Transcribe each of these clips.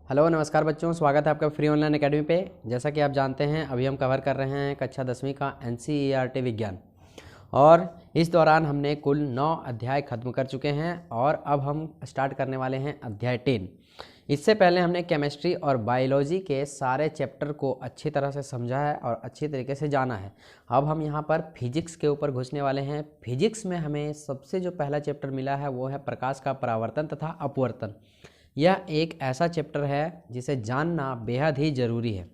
Hello नमस्कार बच्चों, स्वागत है आपका फ्री ऑनलाइन एकेडमी पे। जैसा कि आप जानते हैं अभी हम कवर कर रहे हैं कक्षा 10वीं का NCERT विज्ञान और इस दौरान हमने कुल 9 अध्याय खत्म कर चुके हैं और अब हम स्टार्ट करने वाले हैं अध्याय 10। इससे पहले हमने केमिस्ट्री और बायोलॉजी के सारे चैप्टर को अच्छी तरह से समझा है और अच्छी तरीके से जाना है। अब हम यहाँ पर फिजिक्स के ऊपर घुसने वाले हैं। फिजिक्स में हमें सबसे जो पहला चैप्टर मिला है वो है प्रकाश का परावर्तन तथा अपवर्तन। यह एक ऐसा चैप्टर है जिसे जानना बेहद ही ज़रूरी है।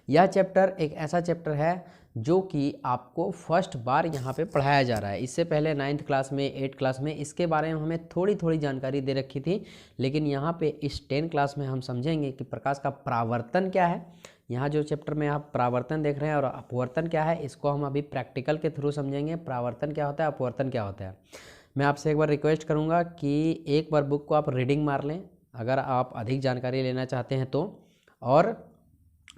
यह चैप्टर एक ऐसा चैप्टर है जो कि आपको फर्स्ट बार यहाँ पे पढ़ाया जा रहा है। इससे पहले 9th क्लास में 8th क्लास में इसके बारे में हमें थोड़ी थोड़ी जानकारी दे रखी थी, लेकिन यहाँ पे इस 10 क्लास में हम समझेंगे कि प्रकाश का परावर्तन क्या है। यहाँ जो चैप्टर में आप परावर्तन देख रहे हैं और अपवर्तन क्या है, इसको हम अभी प्रैक्टिकल के थ्रू समझेंगे। परावर्तन क्या होता है, अपवर्तन क्या होता है। मैं आपसे एक बार रिक्वेस्ट करूँगा कि एक बार बुक को आप रीडिंग मार लें अगर आप अधिक जानकारी लेना चाहते हैं तो, और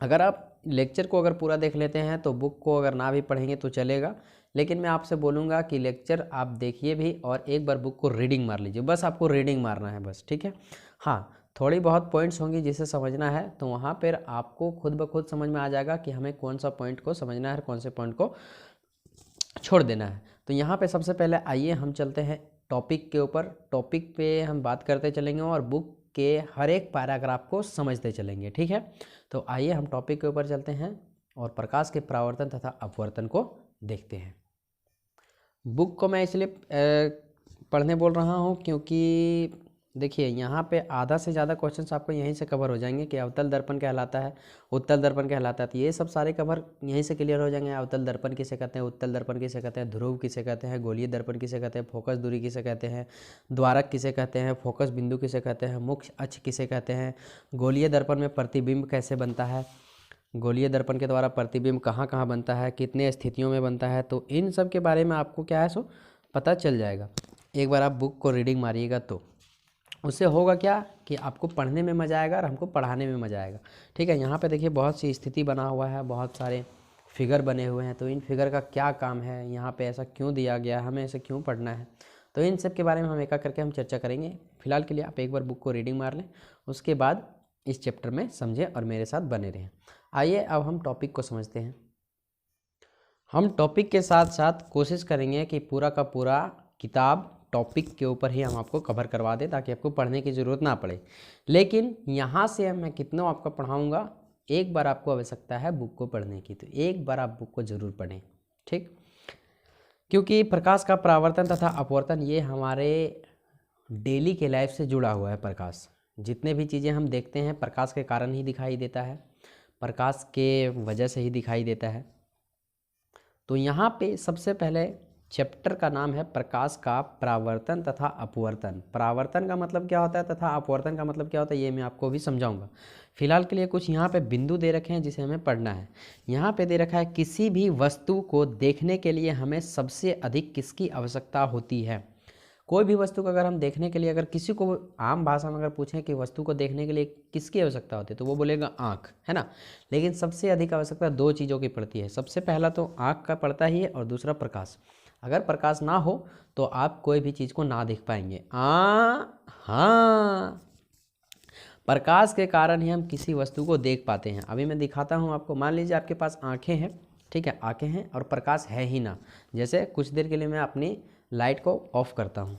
अगर आप लेक्चर को अगर पूरा देख लेते हैं तो बुक को अगर ना भी पढ़ेंगे तो चलेगा, लेकिन मैं आपसे बोलूँगा कि लेक्चर आप देखिए भी और एक बार बुक को रीडिंग मार लीजिए। बस आपको रीडिंग मारना है बस, ठीक है। हाँ, थोड़ी बहुत पॉइंट्स होंगी जिसे समझना है, तो वहाँ पर आपको खुद ब खुद समझ में आ जाएगा कि हमें कौन सा पॉइंट को समझना है और कौन से पॉइंट को छोड़ देना है। तो यहाँ पे सबसे पहले आइए हम चलते हैं टॉपिक के ऊपर। टॉपिक पे हम बात करते चलेंगे और बुक के हर एक पैराग्राफ को समझते चलेंगे, ठीक है। तो आइए हम टॉपिक के ऊपर चलते हैं और प्रकाश के परावर्तन तथा अपवर्तन को देखते हैं। बुक को मैं इसलिए पढ़ने बोल रहा हूँ क्योंकि देखिए यहाँ पे आधा से ज़्यादा क्वेश्चंस आपको यहीं से कवर हो जाएंगे कि अवतल दर्पण कहलाता है, उत्तल दर्पण कहलाता है। तो ये सब सारे कवर यहीं से क्लियर हो जाएंगे। अवतल दर्पण किसे कहते हैं, उत्तल दर्पण किसे कहते हैं, ध्रुव किसे कहते हैं, गोलीय दर्पण किसे कहते हैं, फोकस दूरी किसे कहते हैं, द्वारक किसे कहते हैं, फोकस बिंदु किसे कहते हैं, मुख्य अक्ष किसे कहते हैं, गोलीय दर्पण में प्रतिबिंब कैसे बनता है, गोलीय दर्पण के द्वारा प्रतिबिंब कहाँ कहाँ बनता है, कितने स्थितियों में बनता है। तो इन सब के बारे में आपको क्या है सो पता चल जाएगा एक बार आप बुक को रीडिंग मारिएगा तो। उससे होगा क्या कि आपको पढ़ने में मज़ा आएगा और हमको पढ़ाने में मज़ा आएगा, ठीक है। यहाँ पे देखिए बहुत सी स्थिति बना हुआ है, बहुत सारे फिगर बने हुए हैं। तो इन फिगर का क्या काम है, यहाँ पे ऐसा क्यों दिया गया, हमें ऐसे क्यों पढ़ना है, तो इन सब के बारे में हम एक एक करके हम चर्चा करेंगे। फिलहाल के लिए आप एक बार बुक को रीडिंग मार लें, उसके बाद इस चैप्टर में समझें और मेरे साथ बने रहें। आइए अब हम टॉपिक को समझते हैं। हम टॉपिक के साथ साथ कोशिश करेंगे कि पूरा का पूरा किताब टॉपिक के ऊपर ही हम आपको कवर करवा दें ताकि आपको पढ़ने की ज़रूरत ना पड़े। लेकिन यहाँ से मैं कितना आपको पढ़ाऊँगा, एक बार आपको आवश्यकता है बुक को पढ़ने की, तो एक बार आप बुक को ज़रूर पढ़ें, ठीक। क्योंकि प्रकाश का परावर्तन तथा अपवर्तन ये हमारे डेली के लाइफ से जुड़ा हुआ है। प्रकाश जितने भी चीज़ें हम देखते हैं प्रकाश के कारण ही दिखाई देता है, प्रकाश के वजह से ही दिखाई देता है। तो यहाँ पे सबसे पहले चैप्टर का नाम है प्रकाश का परावर्तन तथा अपवर्तन। परावर्तन का मतलब क्या होता है तथा अपवर्तन का मतलब क्या होता है ये मैं आपको भी समझाऊंगा। फिलहाल के लिए कुछ यहाँ पे बिंदु दे रखे हैं जिसे हमें पढ़ना है। यहाँ पे दे रखा है किसी भी वस्तु को देखने के लिए हमें सबसे अधिक किसकी आवश्यकता होती है। कोई भी वस्तु को अगर हम देखने के लिए, अगर किसी को आम भाषा में अगर पूछें कि वस्तु को देखने के लिए किसकी आवश्यकता होती है तो वो बोलेगा आँख, है ना। लेकिन सबसे अधिक आवश्यकता दो चीज़ों की पड़ती है। सबसे पहला तो आँख का पड़ता ही है और दूसरा प्रकाश। अगर प्रकाश ना हो तो आप कोई भी चीज़ को ना देख पाएंगे। हाँ, प्रकाश के कारण ही हम किसी वस्तु को देख पाते हैं। अभी मैं दिखाता हूँ आपको। मान लीजिए आपके पास आँखें हैं, ठीक है, आँखें हैं और प्रकाश है ही ना। जैसे कुछ देर के लिए मैं अपनी लाइट को ऑफ करता हूँ,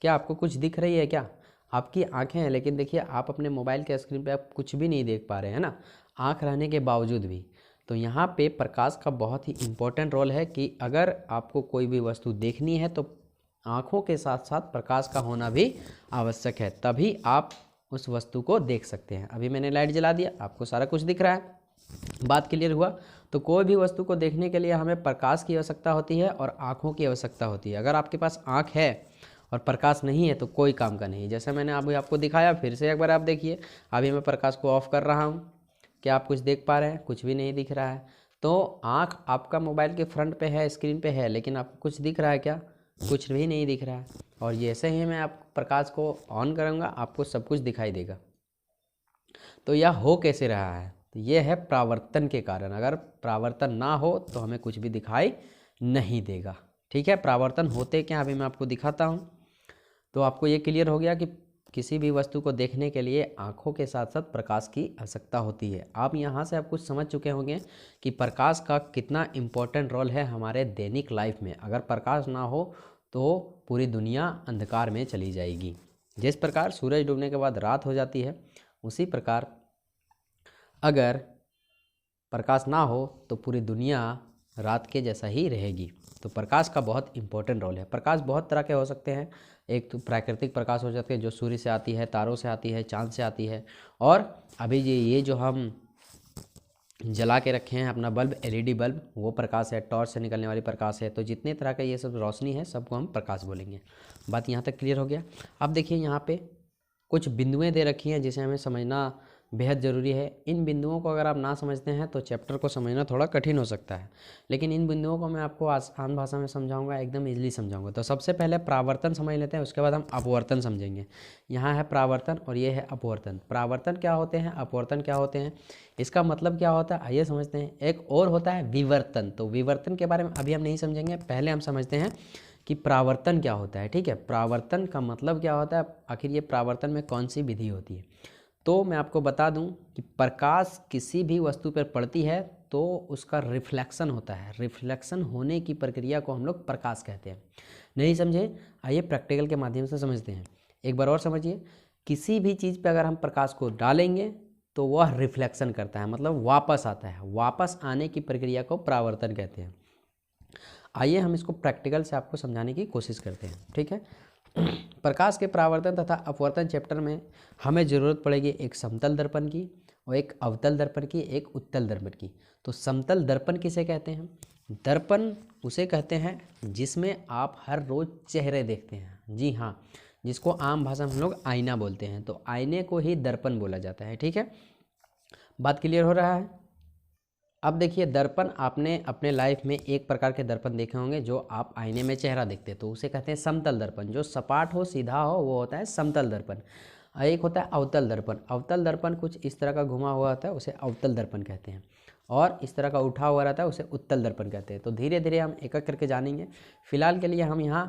क्या आपको कुछ दिख रही है क्या? आपकी आंखें हैं लेकिन देखिए आप अपने मोबाइल के स्क्रीन पे आप कुछ भी नहीं देख पा रहे हैं ना, आंख रहने के बावजूद भी। तो यहाँ पे प्रकाश का बहुत ही इम्पोर्टेंट रोल है कि अगर आपको कोई भी वस्तु देखनी है तो आँखों के साथ साथ प्रकाश का होना भी आवश्यक है, तभी आप उस वस्तु को देख सकते हैं। अभी मैंने लाइट जला दिया, आपको सारा कुछ दिख रहा है, बात क्लियर हुआ। तो कोई भी वस्तु को देखने के लिए हमें प्रकाश की आवश्यकता होती है और आँखों की आवश्यकता होती है। अगर आपके पास आँख है और प्रकाश नहीं है तो कोई काम का नहीं। जैसे मैंने अभी आपको दिखाया, फिर से एक बार आप देखिए। अभी मैं प्रकाश को ऑफ कर रहा हूँ, क्या आप कुछ देख पा रहे हैं? कुछ भी नहीं दिख रहा है। तो आँख आपका मोबाइल के फ्रंट पे है, स्क्रीन पे है, लेकिन आपको कुछ दिख रहा है क्या? कुछ भी नहीं दिख रहा है। और जैसे ही मैं आप प्रकाश को ऑन करूँगा आपको सब कुछ दिखाई देगा। तो यह हो कैसे रहा है? तो ये है परावर्तन के कारण। अगर परावर्तन ना हो तो हमें कुछ भी दिखाई नहीं देगा, ठीक है। परावर्तन होते क्या, अभी मैं आपको दिखाता हूँ। तो आपको ये क्लियर हो गया कि किसी भी वस्तु को देखने के लिए आँखों के साथ साथ प्रकाश की आवश्यकता होती है। आप यहाँ से आप कुछ समझ चुके होंगे कि प्रकाश का कितना इम्पोर्टेंट रोल है हमारे दैनिक लाइफ में। अगर प्रकाश ना हो तो पूरी दुनिया अंधकार में चली जाएगी। जिस प्रकार सूरज डूबने के बाद रात हो जाती है, उसी प्रकार अगर प्रकाश ना हो तो पूरी दुनिया रात के जैसा ही रहेगी। तो प्रकाश का बहुत इंपॉर्टेंट रोल है। प्रकाश बहुत तरह के हो सकते हैं। एक तो प्राकृतिक प्रकाश हो जाती है जो सूर्य से आती है, तारों से आती है, चांद से आती है, और अभी ये जो हम जला के रखे हैं अपना बल्ब, एलईडी बल्ब, वो प्रकाश है, टॉर्च से निकलने वाली प्रकाश है। तो जितने तरह का ये सब रोशनी है सबको हम प्रकाश बोलेंगे। बात यहाँ तक क्लियर हो गया। अब देखिए यहाँ पे कुछ बिंदुएं दे रखी हैं जिसे हमें समझना बेहद ज़रूरी है। इन बिंदुओं को अगर आप ना समझते हैं तो चैप्टर को समझना थोड़ा कठिन हो सकता है, लेकिन इन बिंदुओं को मैं आपको आसान भाषा में समझाऊंगा, एकदम इजीली समझाऊंगा। तो सबसे पहले परावर्तन समझ लेते हैं, उसके बाद हम अपवर्तन समझेंगे। यहाँ है परावर्तन और ये है अपवर्तन। परावर्तन क्या होते हैं, अपवर्तन क्या होते हैं, इसका मतलब क्या होता है, आइए समझते हैं। एक और होता है विवर्तन। तो विवर्तन के बारे में अभी हम नहीं समझेंगे, पहले हम समझते हैं कि परावर्तन क्या होता है। ठीक है, परावर्तन का मतलब क्या होता है, आखिर ये परावर्तन में कौन सी विधि होती है। तो मैं आपको बता दूं कि प्रकाश किसी भी वस्तु पर पड़ती है तो उसका रिफ्लेक्शन होता है। रिफ्लेक्शन होने की प्रक्रिया को हम लोग प्रकाश कहते हैं। नहीं समझे, आइए प्रैक्टिकल के माध्यम से समझते हैं। एक बार और समझिए, किसी भी चीज़ पे अगर हम प्रकाश को डालेंगे तो वह रिफ्लेक्शन करता है, मतलब वापस आता है। वापस आने की प्रक्रिया को परावर्तन कहते हैं। आइए हम इसको प्रैक्टिकल से आपको समझाने की कोशिश करते हैं। ठीक है, प्रकाश के परावर्तन तथा अपवर्तन चैप्टर में हमें ज़रूरत पड़ेगी एक समतल दर्पण की और एक अवतल दर्पण की, एक उत्तल दर्पण की। तो समतल दर्पण किसे कहते हैं, दर्पण उसे कहते हैं जिसमें आप हर रोज़ चेहरे देखते हैं। जी हाँ, जिसको आम भाषा में हम लोग आईना बोलते हैं। तो आईने को ही दर्पण बोला जाता है। ठीक है, बात क्लियर हो रहा है। अब देखिए, दर्पण आपने अपने लाइफ में एक प्रकार के दर्पण देखे होंगे जो आप आईने में चेहरा देखते हैं, तो उसे कहते हैं समतल दर्पण। जो सपाट हो, सीधा हो, वो होता है समतल दर्पण। एक होता है अवतल दर्पण। अवतल दर्पण कुछ इस तरह का घुमा हुआ होता है, उसे अवतल दर्पण कहते हैं, और इस तरह का उठा हुआ रहता है उसे उत्तल दर्पण कहते हैं। तो धीरे धीरे हम एक एक करके जानेंगे। फिलहाल के लिए हम यहाँ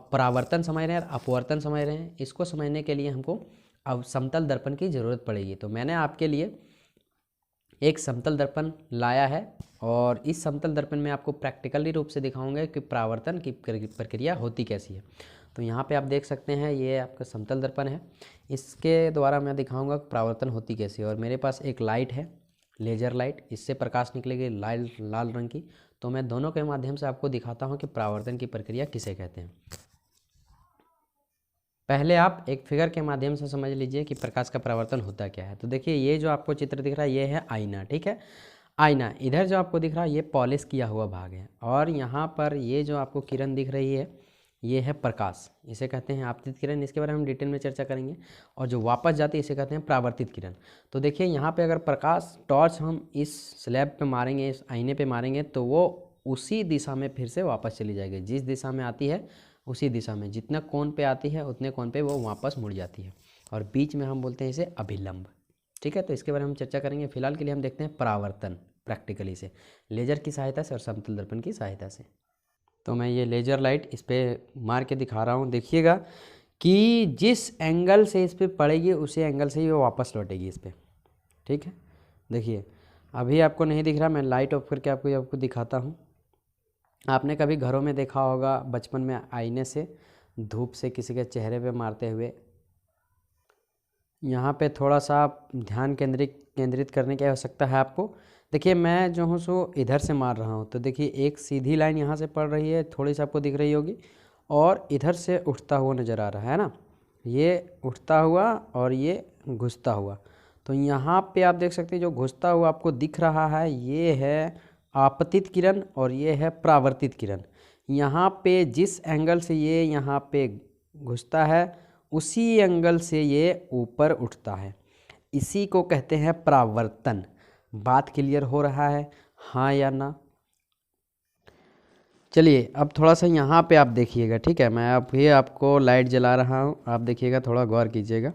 परावर्तन समझ रहे हैं और अपवर्तन समझ रहे हैं। इसको समझने के लिए हमको अब समतल दर्पण की ज़रूरत पड़ेगी। तो मैंने आपके लिए एक समतल दर्पण लाया है और इस समतल दर्पण में आपको प्रैक्टिकली रूप से दिखाऊंगा कि परावर्तन की प्रक्रिया होती कैसी है। तो यहाँ पे आप देख सकते हैं, ये आपका समतल दर्पण है। इसके द्वारा मैं दिखाऊंगा परावर्तन होती कैसी है। और मेरे पास एक लाइट है, लेजर लाइट, इससे प्रकाश निकलेगी लाल रंग की। तो मैं दोनों के माध्यम से आपको दिखाता हूँ कि परावर्तन की प्रक्रिया किसे कहते हैं। पहले आप एक फिगर के माध्यम से समझ लीजिए कि प्रकाश का परावर्तन होता क्या है। तो देखिए, ये जो आपको चित्र दिख रहा है ये है आईना। ठीक है, आईना। इधर जो आपको दिख रहा है ये पॉलिश किया हुआ भाग है, और यहाँ पर ये जो आपको किरण दिख रही है ये है प्रकाश, इसे कहते हैं आपतित किरण। इसके बारे में हम डिटेल में चर्चा करेंगे। और जो वापस जाती है इसे कहते हैं परावर्तित किरण। तो देखिए, यहाँ पे अगर प्रकाश टॉर्च हम इस स्लैब पे मारेंगे, इस आईने पे मारेंगे, तो वो उसी दिशा में फिर से वापस चली जाएगी। जिस दिशा में आती है उसी दिशा में, जितना कोण पे आती है उतने कोण पे वो वापस मुड़ जाती है, और बीच में हम बोलते हैं इसे अभिलंब। ठीक है, तो इसके बारे में हम चर्चा करेंगे। फिलहाल के लिए हम देखते हैं परावर्तन प्रैक्टिकली से, लेजर की सहायता से और समतल दर्पण की सहायता से। तो मैं ये लेजर लाइट इस पर मार के दिखा रहा हूँ। देखिएगा कि जिस एंगल से इस पर पड़ेगी उसी एंगल से ही वो वापस लौटेगी इस पर। ठीक है, देखिए अभी आपको नहीं दिख रहा, मैं लाइट ऑफ करके आपको दिखाता हूँ। आपने कभी घरों में देखा होगा बचपन में आईने से धूप से किसी के चेहरे पे मारते हुए। यहाँ पे थोड़ा सा आप ध्यान केंद्रित करने की आवश्यकता है आपको। देखिए, मैं जो हूँ सो इधर से मार रहा हूँ, तो देखिए एक सीधी लाइन यहाँ से पड़ रही है, थोड़ी सी आपको दिख रही होगी, और इधर से उठता हुआ नज़र आ रहा है ना, ये उठता हुआ और ये घुसता हुआ। तो यहाँ पे आप देख सकते हैं जो घुसता हुआ आपको दिख रहा है ये है आपतित किरण और ये है परावर्तित किरण। यहाँ पे जिस एंगल से ये यहाँ पे घुसता है उसी एंगल से ये ऊपर उठता है, इसी को कहते हैं परावर्तन। बात क्लियर हो रहा है, हाँ या ना? चलिए अब थोड़ा सा यहाँ पे आप देखिएगा। ठीक है, मैं अभी आपको लाइट जला रहा हूँ, आप देखिएगा, थोड़ा गौर कीजिएगा।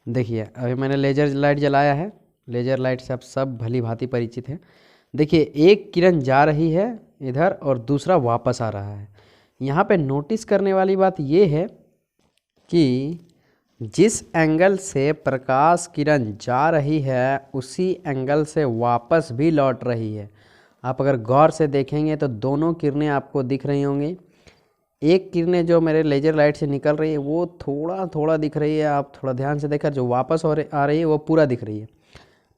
देखिए अभी मैंने लेजर लाइट जलाया है। लेजर लाइट से आप सब भली भांति परिचित हैं। देखिए, एक किरण जा रही है इधर और दूसरा वापस आ रहा है। यहाँ पे नोटिस करने वाली बात ये है कि जिस एंगल से प्रकाश किरण जा रही है उसी एंगल से वापस भी लौट रही है। आप अगर गौर से देखेंगे तो दोनों किरणें आपको दिख रही होंगी। एक किरणें जो मेरे लेजर लाइट से निकल रही है वो थोड़ा थोड़ा दिख रही है, आप थोड़ा ध्यान से देखकर, जो वापस आ रही है वो पूरा दिख रही है।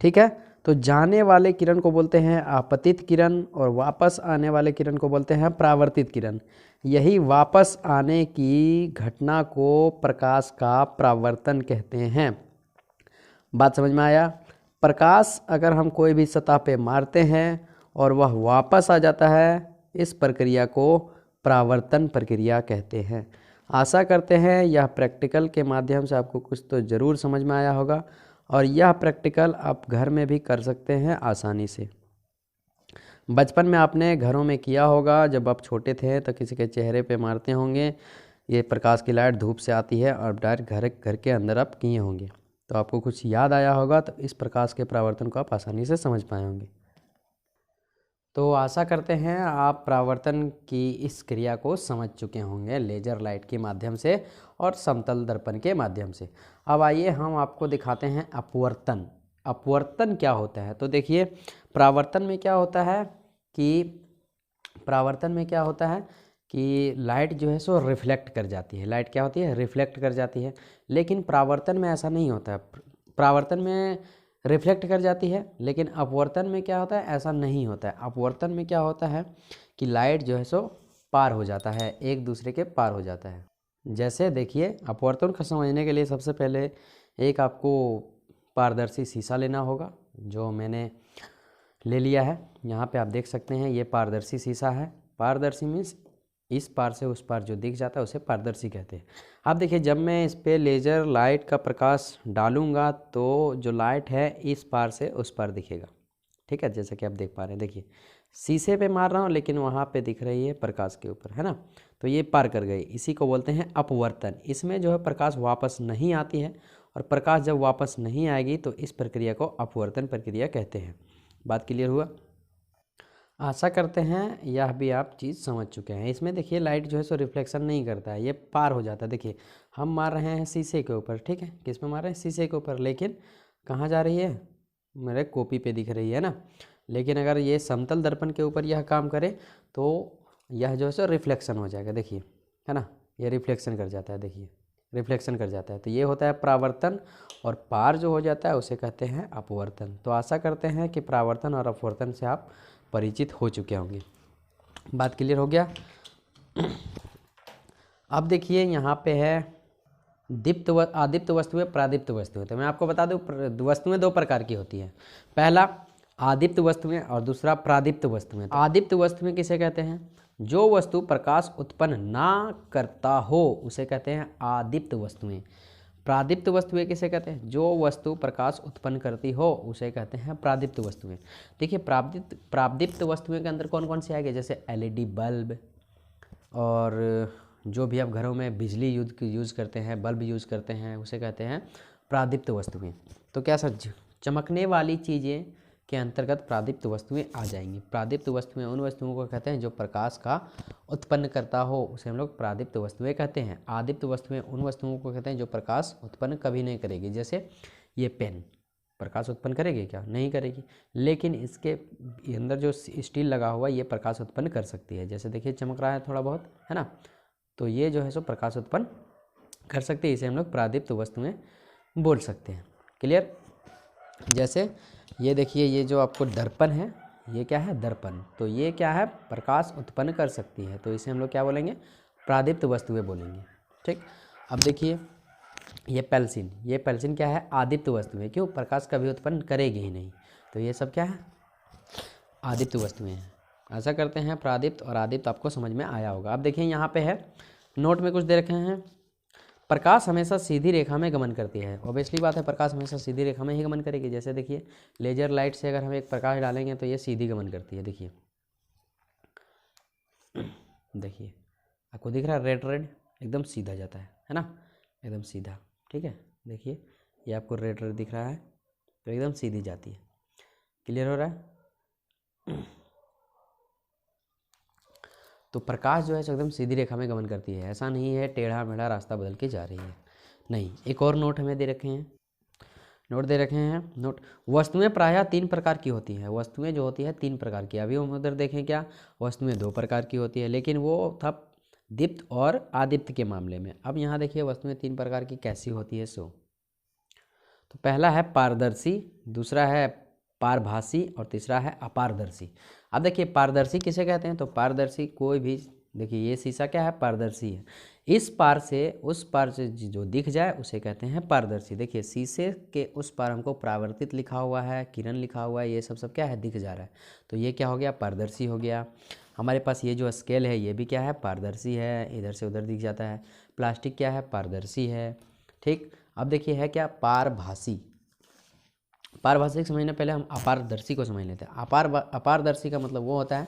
ठीक है, तो जाने वाले किरण को बोलते हैं आपतित किरण और वापस आने वाले किरण को बोलते हैं परावर्तित किरण। यही वापस आने की घटना को प्रकाश का परावर्तन कहते हैं। बात समझ में आया? प्रकाश अगर हम कोई भी सतह पे मारते हैं और वह वापस आ जाता है, इस प्रक्रिया को परावर्तन प्रक्रिया कहते हैं। आशा करते हैं यह प्रैक्टिकल के माध्यम से आपको कुछ तो ज़रूर समझ में आया होगा और यह प्रैक्टिकल आप घर में भी कर सकते हैं आसानी से। बचपन में आपने घरों में किया होगा, जब आप छोटे थे तो किसी के चेहरे पे मारते होंगे, ये प्रकाश की लाइट धूप से आती है और डायरेक्ट घर के अंदर आप किए होंगे, तो आपको कुछ याद आया होगा, तो इस प्रकाश के परावर्तन को आप आसानी से समझ पाए होंगे। तो आशा करते हैं आप परावर्तन की इस क्रिया को समझ चुके होंगे लेजर लाइट के माध्यम से और समतल दर्पण के माध्यम से। अब आइए हम आपको दिखाते हैं अपवर्तन। अपवर्तन क्या होता है? तो देखिए, परावर्तन में क्या होता है कि लाइट जो है सो रिफ्लेक्ट कर जाती है। लाइट क्या होती है? रिफ्लेक्ट कर जाती है। लेकिन परावर्तन में ऐसा नहीं होता है। परावर्तन में रिफ्लेक्ट कर जाती है, लेकिन अपवर्तन में क्या होता है? ऐसा नहीं होता है। अपवर्तन में क्या होता है कि लाइट जो है सो पार हो जाता है, एक दूसरे के पार हो जाता है। जैसे देखिए, अपवर्तन को समझने के लिए सबसे पहले एक आपको पारदर्शी शीशा लेना होगा, जो मैंने ले लिया है। यहाँ पे आप देख सकते हैं ये पारदर्शी शीशा है। पारदर्शी मीन्स इस पार से उस पार जो दिख जाता है उसे पारदर्शी कहते हैं। अब देखिए, जब मैं इस पे लेज़र लाइट का प्रकाश डालूंगा तो जो लाइट है इस पार से उस पार दिखेगा। ठीक है, जैसे कि आप देख पा रहे हैं। देखिए, शीशे पे मार रहा हूँ लेकिन वहाँ पे दिख रही है प्रकाश के ऊपर, है ना? तो ये पार कर गई, इसी को बोलते हैं अपवर्तन। इसमें जो है प्रकाश वापस नहीं आती है, और प्रकाश जब वापस नहीं आएगी तो इस प्रक्रिया को अपवर्तन प्रक्रिया कहते हैं। बात क्लियर हुआ? आशा करते हैं यह भी आप चीज़ समझ चुके हैं। इसमें देखिए, लाइट जो है सो रिफ्लेक्शन नहीं करता है, ये पार हो जाता है। देखिए, हम मार रहे हैं शीशे के ऊपर, ठीक है? किस पे मार रहे हैं? शीशे के ऊपर, लेकिन कहाँ जा रही है? मेरे कॉपी पे दिख रही है ना। लेकिन अगर ये समतल दर्पण के ऊपर यह काम करे तो यह जो है सो रिफ्लेक्शन हो जाएगा। देखिए, है ना, ये रिफ्लेक्शन कर जाता है। देखिए, रिफ्लेक्शन कर जाता है, तो ये होता है परावर्तन, और पार जो हो जाता है उसे कहते हैं अपवर्तन। तो आशा करते हैं कि परावर्तन और अपवर्तन से आप परिचित हो चुके होंगे। बात क्लियर हो गया? अब देखिए, यहाँ पे है आदीप्त वस्तुएं, प्रादीप्त वस्तुएं। तो मैं आपको बता दूं, वस्तुएं दो प्रकार की होती हैं। पहला आदीप्त वस्तुएं और दूसरा प्रादीप्त वस्तुएं। आदीप्त वस्तुएं किसे कहते हैं? जो वस्तु प्रकाश उत्पन्न ना करता हो उसे कहते हैं आदीप्त वस्तुएं। प्रादीप्त वस्तुएं किसे कहते हैं? जो वस्तु प्रकाश उत्पन्न करती हो उसे कहते हैं प्रादीप्त वस्तुएं। देखिए, प्रादीप्त वस्तुएं के अंदर कौन कौन सी आएगी? जैसे एलईडी बल्ब, और जो भी आप घरों में बिजली यूज़ करते हैं, बल्ब यूज़ करते हैं, उसे कहते हैं प्रादीप्त वस्तुएं। तो क्या सर, चमकने वाली चीज़ें के अंतर्गत प्रादीप्त वस्तुएं आ जाएंगी। प्रादीप्त वस्तुएं उन वस्तुओं को कहते हैं जो प्रकाश का उत्पन्न करता हो, उसे हम लोग प्रादीप्त वस्तुएं कहते हैं। आदीप्त वस्तुएं उन वस्तुओं को कहते हैं जो प्रकाश उत्पन्न कभी नहीं करेगी। जैसे ये पेन प्रकाश उत्पन्न करेगी क्या? नहीं करेगी, लेकिन इसके अंदर जो स्टील लगा हुआ है ये प्रकाश उत्पन्न कर सकती है। जैसे देखिए, चमक रहा है थोड़ा बहुत, है ना, तो ये जो है सो प्रकाश उत्पन्न कर सकते हैं। इसे हम लोग प्रादीप्त वस्तुएं बोल सकते हैं। क्लियर? जैसे ये देखिए, ये जो आपको दर्पण है, ये क्या है? दर्पण। तो ये क्या है? प्रकाश उत्पन्न कर सकती है, तो इसे हम लोग क्या बोलेंगे? प्रादीप्त वस्तुएं बोलेंगे। ठीक। अब देखिए, ये पेल्सिन क्या है? आदीप्त वस्तुएं। क्यों? प्रकाश कभी उत्पन्न करेगी ही नहीं, तो ये सब क्या है? आदीप्त वस्तुएं हैं। आशा करते हैं प्रादीप्त और आदीप्त आपको समझ में आया होगा। अब देखिए, यहाँ पे है, नोट में कुछ दे रखे हैं। प्रकाश हमेशा सीधी रेखा में गमन करती है। ऑब्वियसली बात है, प्रकाश हमेशा सीधी रेखा में ही गमन करेगी। जैसे देखिए, लेजर लाइट से अगर हम एक प्रकाश डालेंगे तो ये सीधी गमन करती है। देखिए, देखिए आपको दिख रहा है, रेड रेड एकदम सीधा जाता है ना, एकदम सीधा। ठीक है, देखिए ये आपको रेड रेड दिख रहा है, तो एकदम सीधी जाती है। क्लियर हो रहा है? तो प्रकाश जो है एकदम सीधी रेखा में गमन करती है, ऐसा नहीं है टेढ़ा मेढ़ा रास्ता बदल के जा रही है। नहीं। एक और नोट हमें दे रखे हैं, नोट दे रखे हैं। नोट, वस्तुएं प्रायः 3 प्रकार की होती हैं। वस्तुएं जो होती है 3 प्रकार की। अभी हम उधर देखें क्या, वस्तुएं 2 प्रकार की होती है, लेकिन वो था दीप्त और आदीप्त के मामले में। अब यहाँ देखिए वस्तुएं 3 प्रकार की कैसी होती है सो। तो पहला है पारदर्शी, दूसरा है पारभासी और तीसरा है अपारदर्शी। अब देखिए पारदर्शी किसे कहते हैं, तो पारदर्शी कोई भी, देखिए ये शीशा क्या है, पारदर्शी है। इस पार से उस पार से जो दिख जाए उसे कहते हैं पारदर्शी। देखिए शीशे के उस पार हमको परावर्तित लिखा हुआ है, किरण लिखा हुआ है, ये सब क्या है, दिख जा रहा है, तो ये क्या हो गया, पारदर्शी हो गया। हमारे पास ये जो स्केल है ये भी क्या है, पारदर्शी है, इधर से उधर दिख जाता है। प्लास्टिक क्या है, पारदर्शी है। ठीक, अब देखिए है क्या, पारभासी। पारभासी को समझने पहले हम अपारदर्शी को समझ लेते हैं। अपारदर्शी का मतलब वो होता है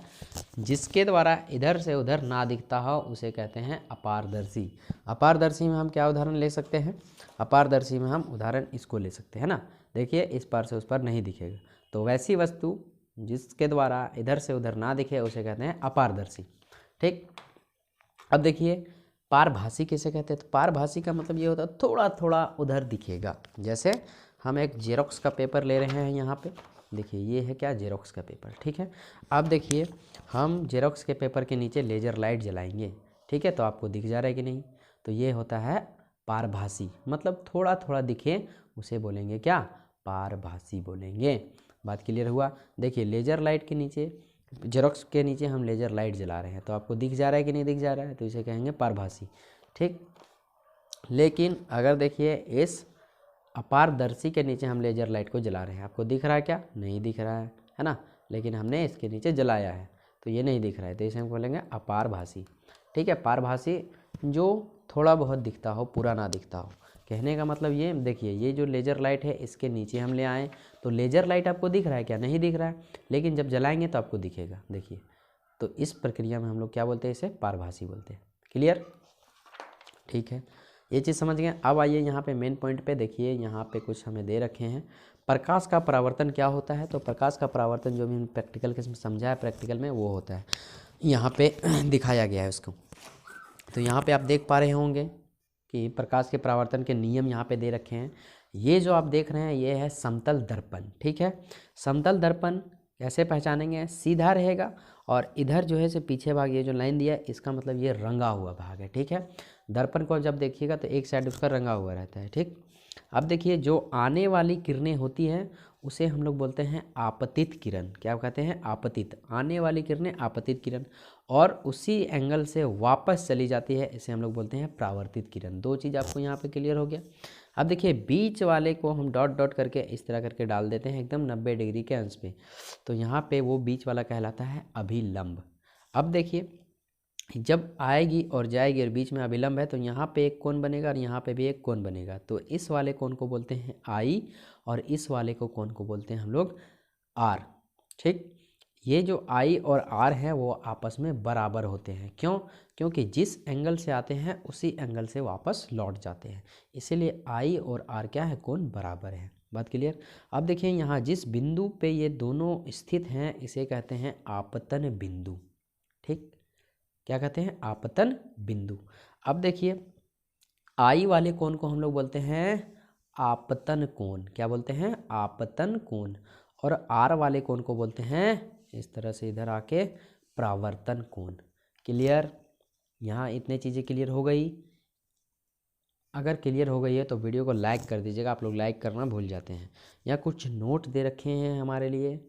जिसके द्वारा इधर से उधर ना दिखता हो, उसे कहते हैं अपारदर्शी। अपारदर्शी में हम क्या उदाहरण ले सकते हैं, अपारदर्शी में हम उदाहरण इसको ले सकते हैं ना, देखिए इस पार से उस पार नहीं दिखेगा, तो वैसी वस्तु जिसके द्वारा इधर से उधर ना दिखे उसे कहते हैं अपारदर्शी। ठीक, अब देखिए पारभासी किसे कहते हैं, तो पारभासी का मतलब ये होता है थोड़ा थोड़ा उधर दिखेगा। जैसे हम एक जेरोक्स का पेपर ले रहे हैं, यहाँ पे देखिए ये है क्या, जेरोक्स का पेपर। ठीक है, अब देखिए हम जेरोक्स के पेपर के नीचे लेजर लाइट जलाएंगे, ठीक है, तो आपको दिख जा रहा है कि नहीं, तो ये होता है पारभासी, मतलब थोड़ा थोड़ा दिखे उसे बोलेंगे क्या, पारभासी बोलेंगे। बात क्लियर हुआ। देखिए लेजर लाइट के नीचे, जेरोक्स के नीचे हम लेजर लाइट जला रहे हैं, तो आपको दिख जा रहा है कि नहीं दिख जा रहा है, तो इसे कहेंगे पारभासी। ठीक, लेकिन अगर देखिए इस अपारदर्शी के नीचे हम लेजर लाइट को जला रहे हैं, आपको दिख रहा है क्या, नहीं दिख रहा है ना, लेकिन हमने इसके नीचे जलाया है तो ये नहीं दिख रहा है, तो इसे हम बोलेंगे अपारभासी। ठीक है, पारभासी जो थोड़ा बहुत दिखता हो, पूरा ना दिखता हो। कहने का मतलब ये, देखिए ये जो लेजर लाइट है इसके नीचे हम ले आए, तो लेजर लाइट आपको दिख रहा है क्या, नहीं दिख रहा है, लेकिन जब जलाएंगे तो आपको दिखेगा। देखिए तो इस प्रक्रिया में हम लोग क्या बोलते हैं, इसे पारभासी बोलते हैं। क्लियर, ठीक है, ये चीज़ समझ गए। अब आइए यहाँ पे मेन पॉइंट पे, देखिए यहाँ पे कुछ हमें दे रखे हैं, प्रकाश का परावर्तन क्या होता है। तो प्रकाश का परावर्तन जो भी हम प्रैक्टिकल के समझा है, प्रैक्टिकल में वो होता है, यहाँ पे दिखाया गया है उसको। तो यहाँ पे आप देख पा रहे होंगे कि प्रकाश के परावर्तन के नियम यहाँ पे दे रखे हैं। ये जो आप देख रहे हैं ये है समतल दर्पण। ठीक है, समतल दर्पण कैसे पहचानेंगे, सीधा रहेगा और इधर जो है से पीछे भाग, ये जो लाइन दिया है इसका मतलब ये रंगा हुआ भाग है। ठीक है, दर्पण को जब देखिएगा तो एक साइड उसका रंगा हुआ रहता है। ठीक, अब देखिए जो आने वाली किरणें होती हैं उसे हम लोग बोलते हैं आपतित किरण। क्या कहते हैं, आपतित, आने वाली किरणें आपतित किरण, और उसी एंगल से वापस चली जाती है, इसे हम लोग बोलते हैं परावर्तित किरण। दो चीज़ आपको यहाँ पे क्लियर हो गया। अब देखिए बीच वाले को हम डॉट डॉट करके इस तरह करके डाल देते हैं एकदम 90 डिग्री के अंश पे, तो यहाँ पे वो बीच वाला कहलाता है अभिलंब। अब देखिए जब आएगी और जाएगी और बीच में अभिलंब है तो यहाँ पे एक कोण बनेगा और यहाँ पे भी एक कोण बनेगा, तो इस वाले कोण को बोलते हैं आई और इस वाले को कोण को बोलते हैं हम लोग आर। ठीक, ये जो आई और आर है वो आपस में बराबर होते हैं। क्यों, क्योंकि जिस एंगल से आते हैं उसी एंगल से वापस लौट जाते हैं, इसीलिए आई और आर क्या है, कोण बराबर है। बात क्लियर। अब देखिए यहाँ जिस बिंदु पे ये दोनों स्थित हैं इसे कहते हैं आपतन बिंदु। ठीक, क्या कहते हैं, आपतन बिंदु। अब देखिए आई वाले कोण को हम लोग बोलते हैं आपतन कोण। क्या बोलते हैं, आपतन कोण। और आर वाले कोण को बोलते हैं, इस तरह से इधर आके, परावर्तन कोण। क्लियर, यहाँ इतने चीज़ें क्लियर हो गई। अगर क्लियर हो गई है तो वीडियो को लाइक कर दीजिएगा, आप लोग लाइक करना भूल जाते हैं। यहाँ कुछ नोट दे रखे हैं हमारे लिए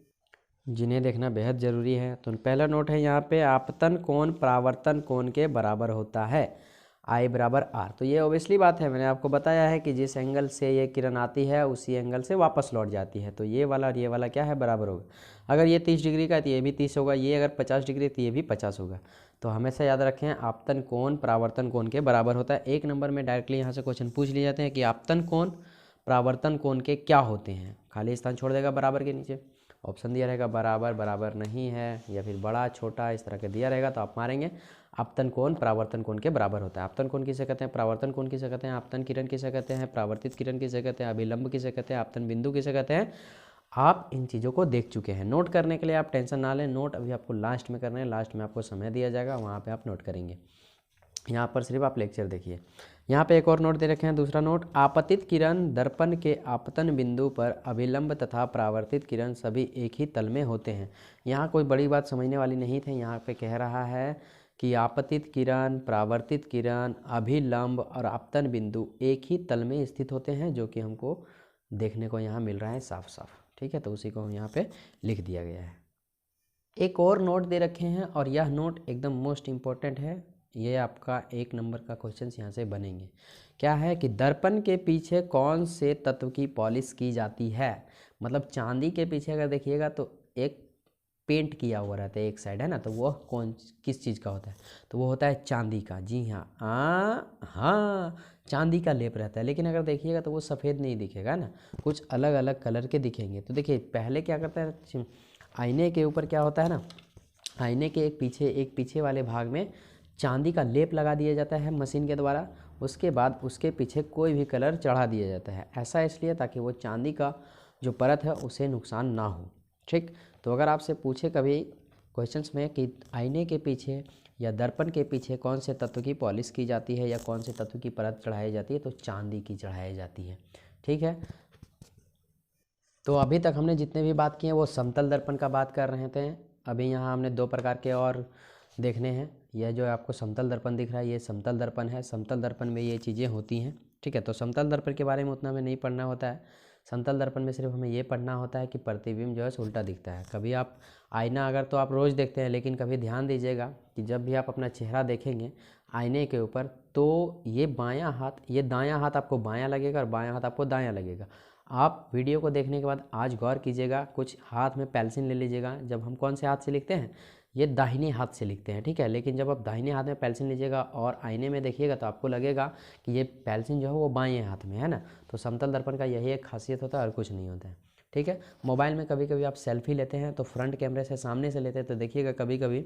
जिन्हें देखना बेहद ज़रूरी है। तो पहला नोट है यहाँ पे, आपतन कोण परावर्तन कोण के बराबर होता है, आई बराबर आर। तो ये ओबियसली बात है, मैंने आपको बताया है कि जिस एंगल से ये किरण आती है उसी एंगल से वापस लौट जाती है, तो ये वाला और ये वाला क्या है, बराबर होगा। अगर ये 30 डिग्री का है तो ये भी 30 होगा, ये अगर 50 डिग्री है तो ये भी 50 होगा। तो हमेशा याद रखें आपतन कोण परावर्तन कोण के बराबर होता है। 1 नंबर में डायरेक्टली यहाँ से क्वेश्चन पूछ लिए जाते हैं कि आपतन कोण परावर्तन कोण के क्या होते हैं, खाली स्थान छोड़ देगा बराबर के नीचे, ऑप्शन दिया रहेगा बराबर, बराबर नहीं है, या फिर बड़ा छोटा इस तरह के दिया रहेगा, तो आप मारेंगे आपतन कोण परावर्तन कोण के बराबर होता है। आपतन कोण किसे कहते हैं, परावर्तन कोण किसे कहते हैं, आपतन किरण किसे कहते हैं, परावर्तित किरण किसे कहते हैं, अभिलंब किसे कहते हैं, आपतन बिंदु किसे कहते हैं। आप इन चीज़ों को देख चुके हैं। नोट करने के लिए आप टेंशन ना लें, नोट अभी आपको लास्ट में करना है, लास्ट में आपको समय दिया जाएगा, वहाँ पर आप नोट करेंगे। यहाँ पर सिर्फ आप लेक्चर देखिए। यहाँ पे एक और नोट दे रखे हैं, दूसरा नोट, आपतित किरण दर्पण के आपतन बिंदु पर अभिलंब तथा परावर्तित किरण सभी एक ही तल में होते हैं। यहाँ कोई बड़ी बात समझने वाली नहीं थी। यहाँ पे कह रहा है कि आपतित किरण, परावर्तित किरण, अभिलंब और आपतन बिंदु एक ही तल में स्थित होते हैं, जो कि हमको देखने को यहाँ मिल रहा है साफ साफ। ठीक है, तो उसी को हम यहाँ पे लिख दिया गया है। एक और नोट दे रखे हैं और यह नोट एकदम मोस्ट इम्पोर्टेंट है। ये आपका 1 नंबर का क्वेश्चन यहाँ से बनेंगे। क्या है कि दर्पण के पीछे कौन से तत्व की पॉलिश की जाती है। मतलब चांदी के पीछे अगर देखिएगा तो एक पेंट किया हुआ रहता है एक साइड, है ना, तो वो किस चीज़ का होता है, तो वो होता है चांदी का। जी हाँ, हाँ, चांदी का लेप रहता है। लेकिन अगर देखिएगा तो वो सफ़ेद नहीं दिखेगा ना, कुछ अलग अलग कलर के दिखेंगे। तो देखिए पहले क्या करता है, आईने के ऊपर क्या होता है ना, आईने के एक पीछे वाले भाग में चांदी का लेप लगा दिया जाता है मशीन के द्वारा। उसके बाद उसके पीछे कोई भी कलर चढ़ा दिया जाता है। ऐसा इसलिए ताकि वो चांदी का जो परत है उसे नुकसान ना हो। ठीक, तो अगर आपसे पूछे कभी क्वेश्चंस में कि आईने के पीछे या दर्पण के पीछे कौन से तत्व की पॉलिश की जाती है या कौन से तत्व की परत चढ़ाई जाती है, तो चांदी की चढ़ाई जाती है। ठीक है, तो अभी तक हमने जितने भी बात किए वो समतल दर्पण का बात कर रहे थे। अभी यहाँ हमने 2 प्रकार के और देखने हैं। यह जो आपको समतल दर्पण दिख रहा है ये समतल दर्पण है। समतल दर्पण में ये चीज़ें होती हैं। ठीक है, तो समतल दर्पण के बारे में उतना हमें नहीं पढ़ना होता है। समतल दर्पण में सिर्फ हमें ये पढ़ना होता है कि प्रतिबिंब जो है उल्टा दिखता है। कभी आप आईना अगर तो आप रोज़ देखते हैं, लेकिन कभी ध्यान दीजिएगा कि जब भी आप अपना चेहरा देखेंगे आईने के ऊपर, तो ये बायां हाथ, ये दायां हाथ आपको बायां लगेगा और बायां हाथ आपको दायां लगेगा। आप वीडियो को देखने के बाद आज गौर कीजिएगा, कुछ हाथ में पेंसिल ले लीजिएगा। जब हम कौन से हाथ से लिखते हैं, ये दाहिने हाथ से लिखते हैं। ठीक है, लेकिन जब आप दाहिने हाथ में पेंसिल लीजिएगा और आईने में देखिएगा तो आपको लगेगा कि ये पेंसिल जो है वो बाएं हाथ में है ना। तो समतल दर्पण का यही एक खासियत होता है और कुछ नहीं होता है। ठीक है, मोबाइल में कभी कभी आप सेल्फी लेते हैं तो फ्रंट कैमरे से सामने से लेते हैं, तो देखिएगा कभी कभी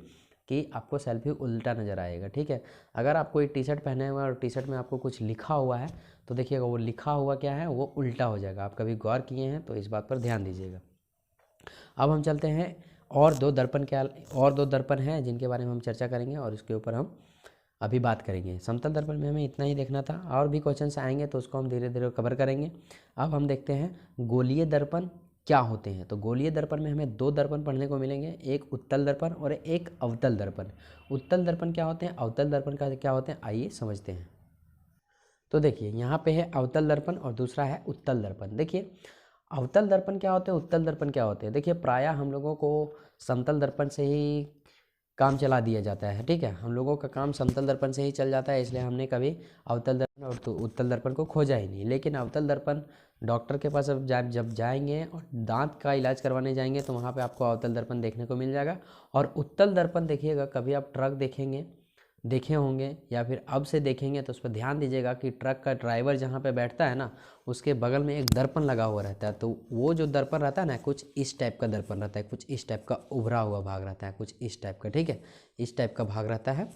कि आपको सेल्फी उल्टा नज़र आएगा। ठीक है, अगर आप कोई टी शर्ट पहने हुए हैं और टी शर्ट में आपको कुछ लिखा हुआ है तो देखिएगा वो लिखा हुआ क्या है, वो उल्टा हो जाएगा। आप कभी गौर किए हैं तो इस बात पर ध्यान दीजिएगा। अब हम चलते हैं और 2 दर्पण हैं जिनके बारे में हम चर्चा करेंगे और इसके ऊपर हम अभी बात करेंगे। समतल दर्पण में हमें इतना ही देखना था, और भी क्वेश्चंस आएंगे तो उसको हम धीरे धीरे कवर करेंगे। अब हम देखते हैं गोलीय दर्पण क्या होते हैं। तो गोलीय दर्पण में हमें 2 दर्पण पढ़ने को मिलेंगे, एक उत्तल दर्पण और एक अवतल दर्पण। उत्तल दर्पण क्या होते हैं, अवतल दर्पण का क्या होते हैं, आइए समझते हैं। तो देखिए यहाँ पे है अवतल दर्पण और दूसरा है उत्तल दर्पण। देखिए अवतल दर्पण क्या होते हैं, उत्तल दर्पण क्या होते हैं। देखिए प्रायः हम लोगों को समतल दर्पण से ही काम चला दिया जाता है। ठीक है, हम लोगों का काम समतल दर्पण से ही चल जाता है, इसलिए हमने कभी अवतल दर्पण और तो उत्तल दर्पण को खोजा ही नहीं। लेकिन अवतल दर्पण डॉक्टर के पास जब जाएंगे और दांत का इलाज करवाने जाएंगे तो वहाँ पे आपको अवतल दर्पण देखने को मिल जाएगा। और उत्तल दर्पण देखिएगा, कभी आप ट्रक देखे होंगे या फिर अब से देखेंगे तो उस पर ध्यान दीजिएगा कि ट्रक का ड्राइवर जहाँ पे बैठता है ना, उसके बगल में एक दर्पण लगा हुआ रहता है। तो वो जो दर्पण रहता है ना, कुछ इस टाइप का दर्पण रहता है, कुछ इस टाइप का उभरा हुआ भाग रहता है, कुछ इस टाइप का। ठीक है, इस टाइप का भाग रहता है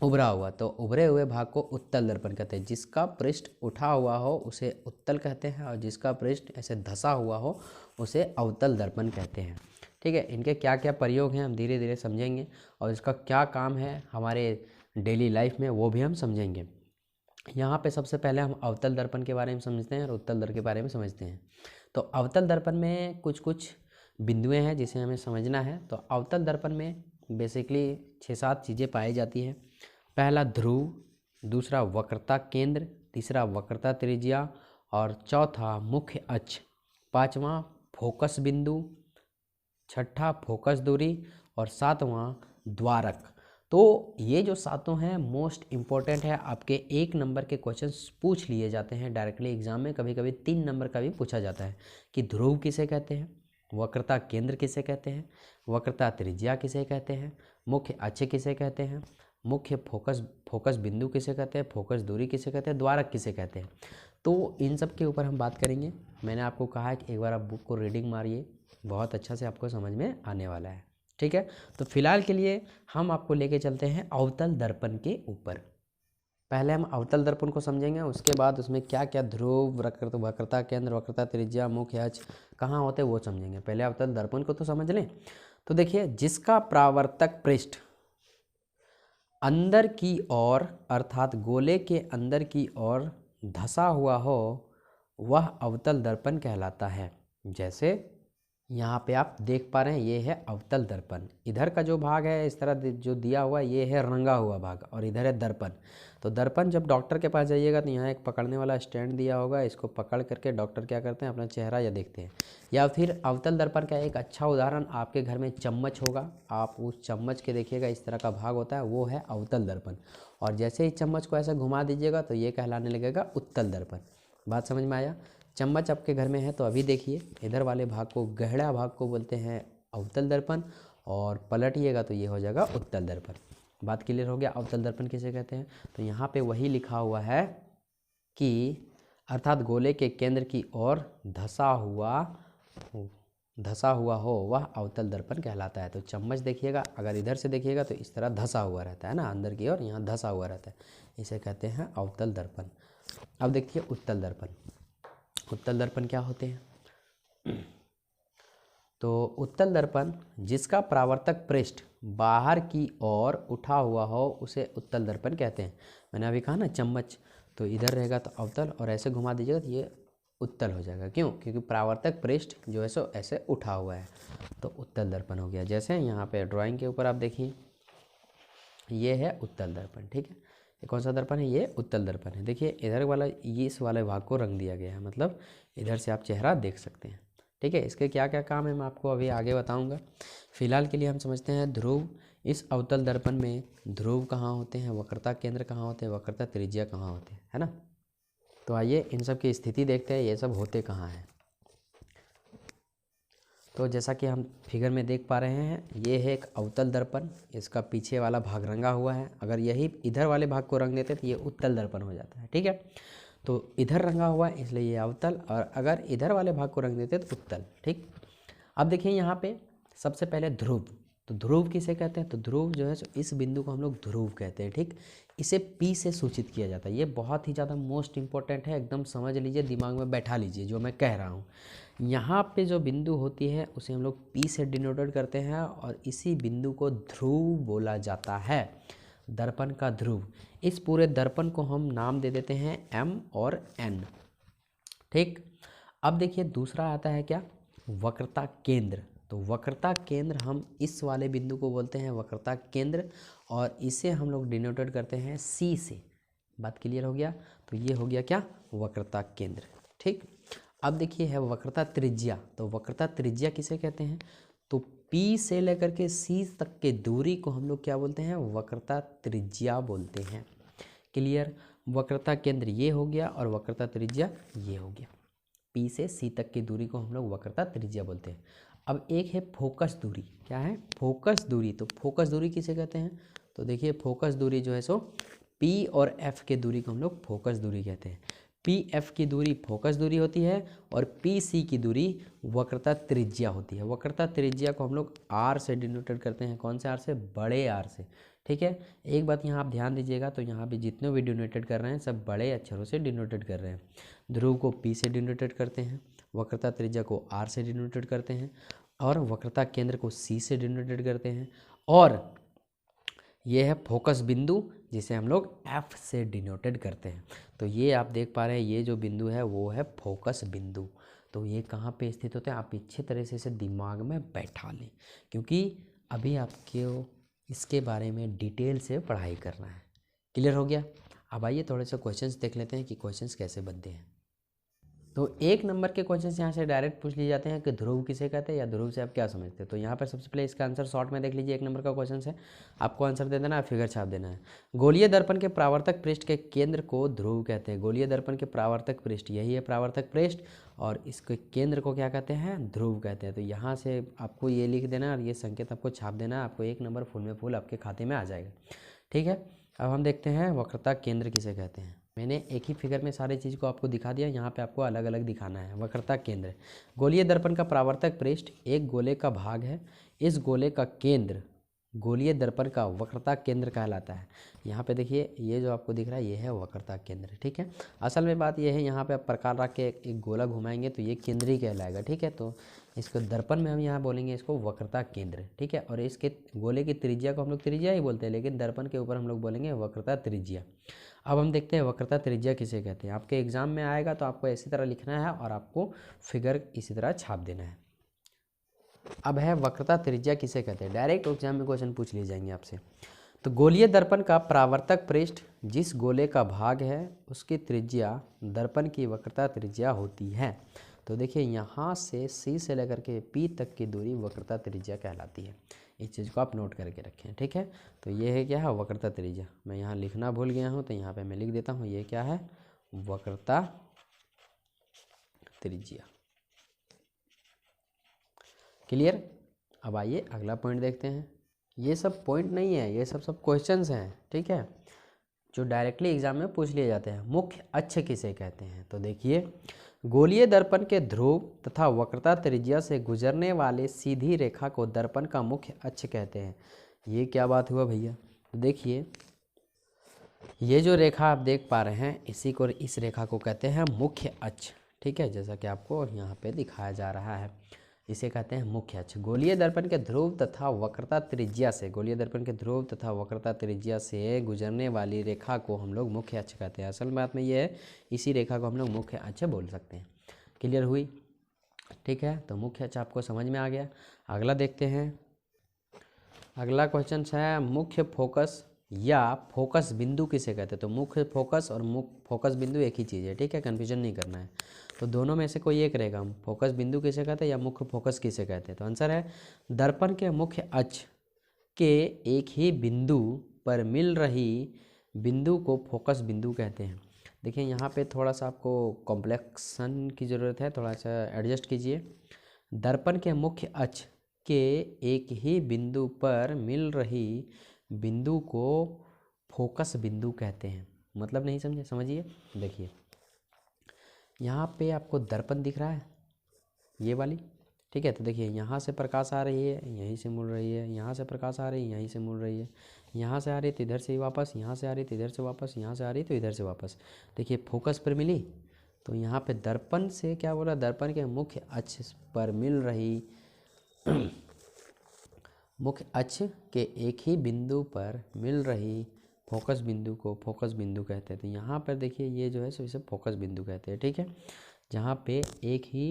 उभरा हुआ, तो उभरे हुए भाग को उत्तल दर्पण कहते हैं। जिसका पृष्ठ उठा हुआ हो उसे उत्तल कहते हैं और जिसका पृष्ठ ऐसे धंसा हुआ हो उसे अवतल दर्पण कहते हैं। ठीक है, इनके क्या क्या प्रयोग हैं हम धीरे धीरे समझेंगे और इसका क्या काम है हमारे डेली लाइफ में वो भी हम समझेंगे। यहाँ पे सबसे पहले हम अवतल दर्पण के बारे में समझते हैं और उत्तल दर्पण के बारे में समझते हैं। तो अवतल दर्पण में कुछ कुछ बिंदुएं हैं जिसे हमें समझना है। तो अवतल दर्पण में बेसिकली 6-7 चीज़ें पाई जाती हैं। पहला ध्रुव, दूसरा वक्रता केंद्र, तीसरा वक्रता त्रिज्या और चौथा मुख्य अक्ष, पांचवा फोकस बिंदु, छठा फोकस दूरी और सातवां द्वारक। तो ये जो सातों हैं मोस्ट इम्पोर्टेंट है, आपके 1 नंबर के क्वेश्चंस पूछ लिए जाते हैं डायरेक्टली एग्जाम में। कभी कभी 3 नंबर का भी पूछा जाता है कि ध्रुव किसे कहते हैं, वक्रता केंद्र किसे कहते हैं, वक्रता त्रिज्या किसे कहते हैं, मुख्य अक्ष किसे कहते हैं, मुख्य फोकस बिंदु किसे कहते हैं, फोकस दूरी किसे कहते हैं, द्वारक किसे कहते हैं। तो इन सब के ऊपर हम बात करेंगे। मैंने आपको कहा है कि एक बार आप बुक को रीडिंग मारिए, बहुत अच्छा से आपको समझ में आने वाला है। ठीक है, तो फिलहाल के लिए हम आपको लेके चलते हैं अवतल दर्पण के ऊपर। पहले हम अवतल दर्पण को समझेंगे, उसके बाद उसमें क्या क्या ध्रुव, वक्रता केंद्र, वक्रता त्रिज्या, मुख्य अक्ष कहाँ होते हैं वो समझेंगे। पहले अवतल दर्पण को तो समझ लें। तो देखिए जिसका परावर्तक पृष्ठ अंदर की ओर अर्थात गोले के अंदर की ओर धंसा हुआ हो वह अवतल दर्पण कहलाता है। जैसे यहाँ पे आप देख पा रहे हैं ये है अवतल दर्पण, इधर का जो भाग है इस तरह जो दिया हुआ ये है रंगा हुआ भाग और इधर है दर्पण। तो दर्पण जब डॉक्टर के पास जाइएगा तो यहाँ एक पकड़ने वाला स्टैंड दिया होगा, इसको पकड़ करके डॉक्टर क्या करते हैं अपना चेहरा या देखते हैं। या फिर अवतल दर्पण का एक अच्छा उदाहरण आपके घर में चम्मच होगा, आप उस चम्मच के देखिएगा इस तरह का भाग होता है वो है अवतल दर्पण। और जैसे ही चम्मच को ऐसे घुमा दीजिएगा तो ये कहलाने लगेगा उत्तल दर्पण। बात समझ में आया? चम्मच आपके घर में है तो अभी देखिए इधर वाले भाग को गहरा भाग को बोलते हैं अवतल दर्पण और पलटिएगा तो ये हो जाएगा उत्तल दर्पण। बात क्लियर हो गया? अवतल दर्पण किसे कहते हैं? तो यहाँ पे वही लिखा हुआ है कि अर्थात गोले के केंद्र की ओर धंसा हुआ हो वह अवतल दर्पण कहलाता है। तो चम्मच देखिएगा, अगर इधर से देखिएगा तो इस तरह धंसा हुआ रहता है ना अंदर की ओर, यहाँ धंसा हुआ रहता है, इसे कहते हैं अवतल दर्पण। अब देखिए उत्तल दर्पण। उत्तल दर्पण क्या होते हैं? तो उत्तल दर्पण जिसका परावर्तक पृष्ठ बाहर की ओर उठा हुआ हो उसे उत्तल दर्पण कहते हैं। मैंने अभी कहा ना चम्मच, तो इधर रहेगा तो अवतल और ऐसे घुमा दीजिएगा तो ये उत्तल हो जाएगा। क्यों? क्योंकि परावर्तक पृष्ठ जो है सो ऐसे उठा हुआ है, तो उत्तल दर्पण हो गया। जैसे यहाँ पे ड्राइंग के ऊपर आप देखिए ये है उत्तल दर्पण, ठीक है। ये कौन सा दर्पण है? ये उत्तल दर्पण है। देखिए इधर वाला ये इस वाले भाग को रंग दिया गया है, मतलब इधर से आप चेहरा देख सकते हैं, ठीक है। इसके क्या क्या काम है मैं आपको अभी आगे बताऊंगा। फिलहाल के लिए हम समझते हैं ध्रुव। इस अवतल दर्पण में ध्रुव कहाँ होते हैं, वक्रता केंद्र कहाँ होते हैं, वक्रता त्रिज्या कहाँ होते हैं, है ना। तो आइए इन सब की स्थिति देखते हैं, ये सब होते कहाँ हैं। तो जैसा कि हम फिगर में देख पा रहे हैं ये है एक अवतल दर्पण, इसका पीछे वाला भाग रंगा हुआ है। अगर यही इधर वाले भाग को रंग देते तो ये उत्तल दर्पण हो जाता है, ठीक है। तो इधर रंगा हुआ है इसलिए ये अवतल, और अगर इधर वाले भाग को रंग देते तो उत्तल, ठीक। अब देखिए यहाँ पे सबसे पहले ध्रुव। तो ध्रुव किसे कहते हैं? तो ध्रुव जो है इस बिंदु को हम लोग ध्रुव कहते हैं, ठीक। इसे P से सूचित किया जाता है। ये बहुत ही ज़्यादा मोस्ट इंपॉर्टेंट है, एकदम समझ लीजिए, दिमाग में बैठा लीजिए जो मैं कह रहा हूँ। यहाँ पे जो बिंदु होती है उसे हम लोग P से डिनोटेड करते हैं और इसी बिंदु को ध्रुव बोला जाता है, दर्पण का ध्रुव। इस पूरे दर्पण को हम नाम दे देते हैं M और N, ठीक। अब देखिए दूसरा आता है क्या? वक्रता केंद्र। तो वक्रता केंद्र हम इस वाले बिंदु को बोलते हैं वक्रता केंद्र और इसे हम लोग डिनोटेड करते हैं C से। बात क्लियर हो गया? तो ये हो गया क्या? वक्रता केंद्र, ठीक। अब देखिए है वक्रता त्रिज्या। तो वक्रता त्रिज्या किसे कहते हैं? तो P से लेकर के C तक के दूरी को हम लोग क्या बोलते हैं? वक्रता त्रिज्या बोलते हैं। क्लियर? वक्रता केंद्र ये हो गया और वक्रता त्रिज्या ये हो गया। P से C तक की दूरी को हम लोग वक्रता त्रिज्या बोलते हैं। अब एक है फोकस दूरी। क्या है? फोकस दूरी। तो फोकस दूरी किसे कहते हैं? तो देखिए फोकस दूरी जो है सो P और F के दूरी को हम लोग फोकस दूरी कहते हैं। PF की दूरी फोकस दूरी होती है और PC की दूरी वक्रता त्रिज्या होती है। वक्रता त्रिज्या को हम लोग R से डिनोटेड करते हैं। कौन से R से? बड़े R से, ठीक है। एक बात यहाँ आप ध्यान दीजिएगा, तो यहाँ पे जितने भी डिनोटेड कर रहे हैं सब बड़े अक्षरों से डिनोटेड कर रहे हैं। ध्रुव को P से डिनोटेड करते हैं, वक्रता त्रिज्या को R से डिनोटेड करते हैं और वक्रता केंद्र को C से डिनोटेड करते हैं, और ये है फोकस बिंदु जिसे हम लोग F से डिनोटेड करते हैं। तो ये आप देख पा रहे हैं ये जो बिंदु है वो है फोकस बिंदु। तो ये कहाँ पे स्थित होते हैं? आप अच्छे तरह से इसे दिमाग में बैठा लें, क्योंकि अभी आपको इसके बारे में डिटेल से पढ़ाई करना है। क्लियर हो गया? अब आइए थोड़े से क्वेश्चंस देख लेते हैं कि क्वेश्चंस कैसे बनते हैं। तो एक नंबर के क्वेश्चंस यहाँ से डायरेक्ट पूछ लिए जाते हैं कि ध्रुव किसे कहते हैं या ध्रुव से आप क्या समझते हैं। तो यहाँ पर सबसे पहले इसका आंसर शॉर्ट में देख लीजिए। एक नंबर का क्वेश्चन है, आपको आंसर दे देना है, फिगर छाप देना है। गोलीय दर्पण के परावर्तक पृष्ठ के केंद्र को ध्रुव कहते हैं। गोलीय दर्पण के परावर्तक पृष्ठ यही है परावर्तक पृष्ठ, और इसके केंद्र को क्या कहते हैं? ध्रुव कहते हैं। तो यहाँ से आपको ये लिख देना और ये संकेत आपको छाप देना है, आपको एक नंबर फुल में फुल आपके खाते में आ जाएगा, ठीक है। अब हम देखते हैं वक्रता केंद्र किसे कहते हैं। मैंने एक ही फिगर में सारी चीज़ को आपको दिखा दिया, यहाँ पे आपको अलग अलग दिखाना है। वक्रता केंद्र, गोलीय दर्पण का परावर्तक पृष्ठ एक गोले का भाग है। इस गोले का केंद्र गोलीय दर्पण का वक्रता केंद्र कहलाता है। यहाँ पे देखिए ये जो आपको दिख रहा है ये है वक्रता केंद्र, ठीक है। असल में बात ये है यहाँ पे आप प्रकार रख के एक गोला घुमाएंगे तो ये केंद्र ही कहलाएगा, ठीक है। तो इसको दर्पण में हम यहाँ बोलेंगे इसको वक्रता केंद्र, ठीक है। और इसके गोले की त्रिज्या को हम लोग त्रिज्या ही बोलते हैं, लेकिन दर्पण के ऊपर हम लोग बोलेंगे वक्रता त्रिज्या। अब हम देखते हैं वक्रता त्रिज्या किसे कहते हैं। आपके एग्जाम में आएगा तो आपको इसी तरह लिखना है और आपको फिगर इसी तरह छाप देना है। अब है वक्रता त्रिज्या किसे कहते हैं, डायरेक्ट एग्जाम में क्वेश्चन पूछ लिए जाएंगे आपसे। तो गोलीय दर्पण का परावर्तक पृष्ठ जिस गोले का भाग है उसकी त्रिज्या दर्पण की वक्रता त्रिज्या होती है। तो देखिए यहाँ से C से लेकर के P तक की दूरी वक्रता त्रिज्या कहलाती है। इस चीज़ को आप नोट करके रखें, ठीक है। तो ये है क्या है, वक्रता त्रिज्या। मैं यहाँ लिखना भूल गया हूँ तो यहाँ पे मैं लिख देता हूँ, ये क्या है, वक्रता त्रिज्या। क्लियर। अब आइए अगला पॉइंट देखते हैं। ये सब पॉइंट नहीं है, ये सब क्वेश्चंस हैं, ठीक है, जो डायरेक्टली एग्जाम में पूछ लिए जाते हैं। मुख्य अक्ष किसे कहते हैं। तो देखिए गोलीय दर्पण के ध्रुव तथा वक्रता त्रिज्या से गुजरने वाले सीधी रेखा को दर्पण का मुख्य अक्ष कहते हैं। ये क्या बात हुआ भैया। तो देखिए ये जो रेखा आप देख पा रहे हैं इसी को, इस रेखा को कहते हैं मुख्य अक्ष, ठीक है, जैसा कि आपको यहाँ पे दिखाया जा रहा है, इसे कहते हैं मुख्य अक्ष। गोलीय दर्पण के ध्रुव तथा वक्रता त्रिज्या से, गोलीय दर्पण के ध्रुव तथा वक्रता त्रिज्या से गुजरने वाली रेखा को हम लोग मुख्य अक्ष कहते हैं। असल बात में ये है, इसी रेखा को हम लोग मुख्य अक्ष बोल सकते हैं। क्लियर हुई, ठीक है। तो मुख्य अक्ष आपको समझ में आ गया। अगला देखते हैं। अगला क्वेश्चन है मुख्य फोकस या फोकस बिंदु किसे कहते हैं। तो मुख्य फोकस और मुख्य फोकस बिंदु एक ही चीज़ है, ठीक है, कन्फ्यूजन नहीं करना है। तो दोनों में से कोई एक रहेगा। हम फोकस बिंदु किसे कहते हैं या मुख्य फोकस किसे कहते हैं। तो आंसर है दर्पण के मुख्य अक्ष के एक ही बिंदु पर मिल रही बिंदु को फोकस बिंदु कहते हैं। देखिए यहाँ पे थोड़ा सा आपको कॉम्प्लेक्सन की ज़रूरत है, थोड़ा सा एडजस्ट कीजिए। दर्पण के मुख्य अक्ष के एक ही बिंदु पर मिल रही बिंदु को फोकस बिंदु कहते हैं। मतलब नहीं समझे, समझिए। देखिए यहाँ पे आपको दर्पण दिख रहा है, ये वाली, ठीक है। तो देखिए यहाँ से प्रकाश आ रही है, यहीं से मुड़ रही है, यहाँ से प्रकाश आ रही है, यहीं से मुड़ रही है, यहाँ से आ रही है तो इधर से ही वापस, यहाँ से आ रही है तो इधर से वापस, यहाँ से आ रही है तो इधर से वापस। देखिए फोकस पर मिली, तो यहाँ पे दर्पण से क्या बोला, दर्पण के मुख्य अक्ष पर मिल रही मुख्य अक्ष के एक ही बिंदु पर मिल रही फोकस बिंदु को फोकस बिंदु कहते हैं। तो यहाँ पर देखिए ये जो है सो इसे फोकस बिंदु कहते हैं, ठीक है। जहाँ पे एक ही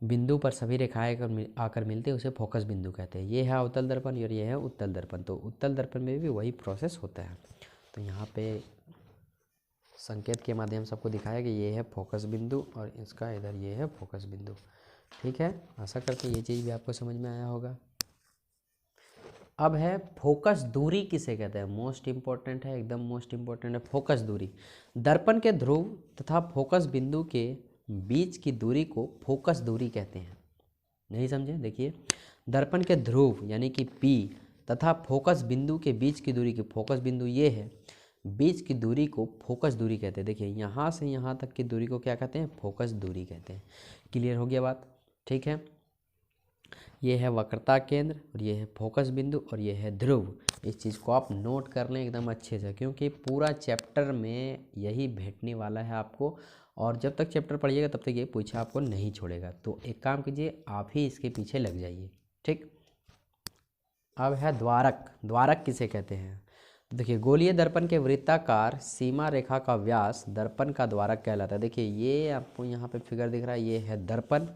बिंदु पर सभी रेखाएं आकर मिलते हैं उसे फोकस बिंदु कहते हैं। ये है अवतल दर्पण और ये है उत्तल दर्पण। तो उत्तल दर्पण में भी वही प्रोसेस होता है। तो यहाँ पे संकेत के माध्यम से आपको दिखाया कि ये है फोकस बिंदु और इसका इधर ये है फोकस बिंदु, ठीक है। आशा करते हैं ये चीज़ भी आपको समझ में आया होगा। अब है फोकस दूरी किसे कहते हैं। मोस्ट इंपॉर्टेंट है, एकदम मोस्ट इंपॉर्टेंट है फोकस दूरी। दर्पण के ध्रुव तथा फोकस बिंदु के बीच की दूरी को फोकस दूरी कहते हैं। नहीं समझे, देखिए दर्पण के ध्रुव यानी कि P तथा फोकस बिंदु के बीच की दूरी की, फोकस बिंदु ये है, बीच की दूरी को फोकस दूरी कहते हैं। देखिए यहाँ से यहाँ तक की दूरी को क्या कहते हैं, फोकस दूरी कहते हैं। क्लियर हो गया बात, ठीक है। ये है वक्रता केंद्र और ये है फोकस बिंदु और ये है ध्रुव। इस चीज़ को आप नोट कर लें एकदम अच्छे से, क्योंकि पूरा चैप्टर में यही भेटने वाला है आपको। और जब तक चैप्टर पढ़िएगा तब तक ये पूछा आपको नहीं छोड़ेगा। तो एक काम कीजिए, आप ही इसके पीछे लग जाइए, ठीक। अब है द्वारक। द्वारक किसे कहते हैं। देखिए गोलीय दर्पण के वृत्ताकार सीमा रेखा का व्यास दर्पण का द्वारक कहलाता है। देखिए ये आपको यहाँ पे फिगर दिख रहा है, ये है दर्पण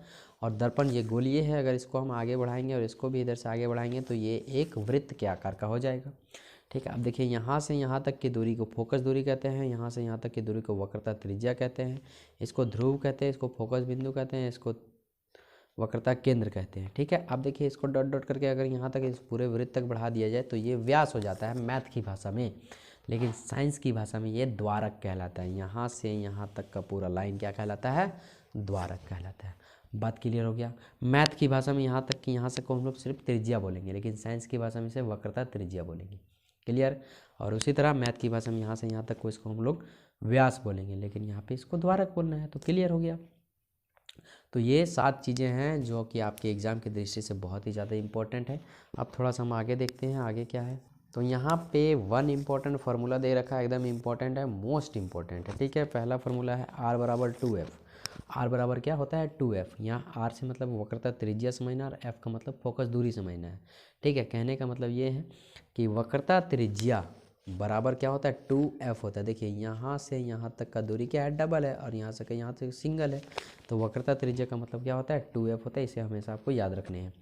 और दर्पण ये गोलीय है। अगर इसको हम आगे बढ़ाएंगे और इसको भी इधर से आगे बढ़ाएंगे तो ये एक वृत्त के आकार का हो जाएगा, ठीक है। अब देखिए यहाँ से यहाँ तक की दूरी को फोकस दूरी कहते हैं, यहाँ से यहाँ तक की दूरी को वक्रता त्रिज्या कहते हैं, इसको ध्रुव कहते हैं, इसको फोकस बिंदु कहते हैं, इसको वक्रता केंद्र कहते हैं, ठीक है। अब देखिए इसको डॉट डॉट करके अगर यहाँ तक इस पूरे वृत्त तक बढ़ा दिया जाए तो ये व्यास हो जाता है मैथ की भाषा में, लेकिन साइंस की भाषा में ये द्वारक कहलाता है। यहाँ से यहाँ तक का पूरा लाइन क्या कहलाता है, द्वारक कहलाता है। बात क्लियर हो गया। मैथ की भाषा में यहाँ तक कि यहाँ से को हम लोग सिर्फ त्रिज्या बोलेंगे, लेकिन साइंस की भाषा में इसे वक्रता त्रिज्या बोलेंगे। क्लियर। और उसी तरह मैथ की भाषा में यहाँ से यहाँ तक को इसको हम लोग व्यास बोलेंगे, लेकिन यहाँ पे इसको द्वारक बोलना है। तो क्लियर हो गया। तो ये 7 चीज़ें हैं जो कि आपके एग्ज़ाम की दृष्टि से बहुत ही ज़्यादा इंपॉर्टेंट है। अब थोड़ा सा हम आगे देखते हैं, आगे क्या है। तो यहाँ पे 1 इंपॉर्टेंट फार्मूला दे रखा है, एकदम इंपॉर्टेंट है, मोस्ट इंपॉर्टेंट है, ठीक है। पहला फार्मूला है R = 2F आर बराबर क्या होता है 2f। यहाँ आर से मतलब वक्रता त्रिज्या समझना और एफ का मतलब फोकस दूरी समझना है। ठीक है, कहने का मतलब ये है कि वक्रता त्रिज्या बराबर क्या होता है 2f होता है। देखिए यहाँ से यहाँ तक का दूरी क्या है डबल है और यहाँ से यहाँ तक सिंगल है, तो वक्रता त्रिज्या का मतलब क्या होता है 2f होता है। इसे हमेशा आपको याद रखने हैं।